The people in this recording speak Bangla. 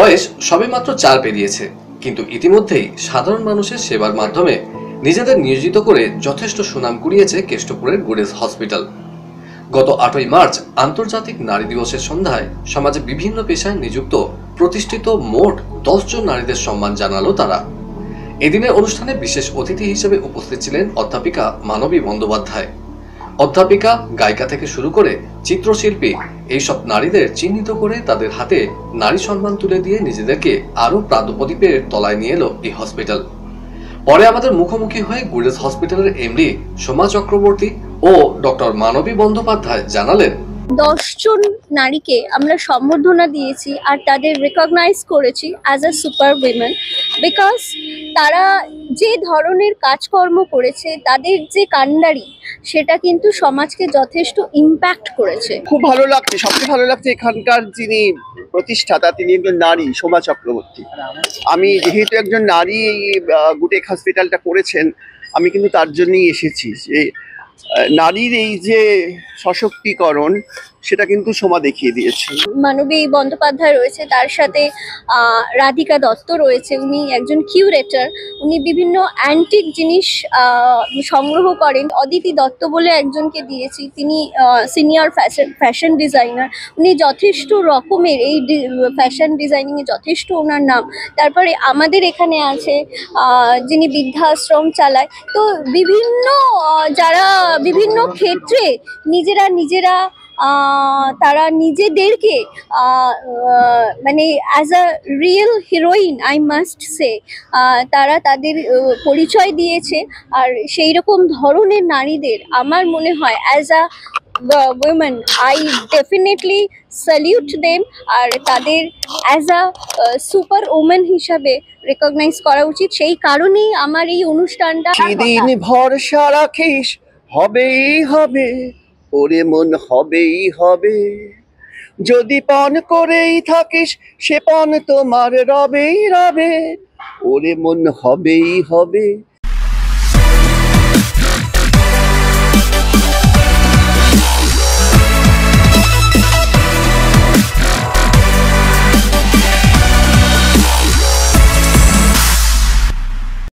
বয়স সবেমাত্র 4 পেরিয়েছে, কিন্তু ইতিমধ্যেই সাধারণ মানুষের সেবার মাধ্যমে নিজেদের নিয়োজিত করে যথেষ্ট সুনাম কুড়িয়েছে কেষ্টপুরের গুডেস হসপিটাল। গত 8ই মার্চ আন্তর্জাতিক নারী দিবসের সন্ধ্যায় সমাজে বিভিন্ন পেশায় নিযুক্ত প্রতিষ্ঠিত মোট 10 জন নারীদের সম্মান জানালো তারা। এদিনের অনুষ্ঠানে বিশেষ অতিথি হিসেবে উপস্থিত ছিলেন অধ্যাপিকা মানবী বন্দ্যোপাধ্যায়। অধ্যাপিকা, গায়িকা থেকে শুরু করে চিত্রশিল্পী এইসব নারীদের চিহ্নিত করে তাদের হাতে নারী সম্মান তুলে দিয়ে নিজেদেরকে আরো প্রাদপ্রদীপের তলায় নিয়ে এলো এই হসপিটাল। পরে আমাদের মুখোমুখি হয়ে গুডেস হসপিটালের এমডি সোমা চক্রবর্তী ও ডক্টর মানবী বন্দ্যোপাধ্যায় জানালেন, 10 জন নারীকে আমরা সম্বর্ধনা দিয়েছি আর তাদের রেকগনাইজ করেছি as a super women, because তারা যে ধরনের কাজকর্ম করেছে, তাদের যে কান্ডারি, সেটা কিন্তু সমাজকে যথেষ্ট ইম্প্যাক্ট করেছে। খুব ভালো লাগছে, সবচেয়ে ভালো লাগছে এখানকার যিনি প্রতিষ্ঠাতা তিনি একজন নারী, সোমা চক্রবর্তী। আমি যেহেতু একজন নারী এই গুটেক হসপিটালটা করেছেন, আমি কিন্তু তার জন্যই এসেছি যে নারীর এই যে সশক্তিকরণ সেটা কিন্তু সোমা দেখিয়ে দিয়েছে। মানবী বন্দ্যোপাধ্যায় রয়েছে, তার সাথে রাধিকা দত্ত রয়েছে, উনি একজন কিউরেটর, উনি বিভিন্ন অ্যান্টিক জিনিস সংগ্রহ করেন। অদিতি দত্ত বলে একজনকে দিয়েছি, তিনি সিনিয়র ফ্যাশন ডিজাইনার, উনি যথেষ্ট রকমের এই ফ্যাশন ডিজাইনিংয়ে যথেষ্ট ওনার নাম। তারপরে আমাদের এখানে আছে যিনি বৃদ্ধাশ্রম চালায়। তো বিভিন্ন যারা বিভিন্ন ক্ষেত্রে নিজেরা তারা নিজেদেরকে মানে as a real heroine, I must say, তারা তাদের পরিচয় দিয়েছে। আর সেই রকম ধরনের নারীদের আমার মনে হয় as a women I definitely salute them, আর তাদের অ্যাজ আ সুপার ওমেন হিসাবে রেকগনাইজ করা উচিত। সেই কারণেই আমার এই অনুষ্ঠানটা। সেদিন ভরসা রাখিস হবেই হবে, ওরে মন হবেই হবে, যদি পণ করেই থাকিস সে পণ তোমার রবেই রবে, ওরে মন হবেই হবে,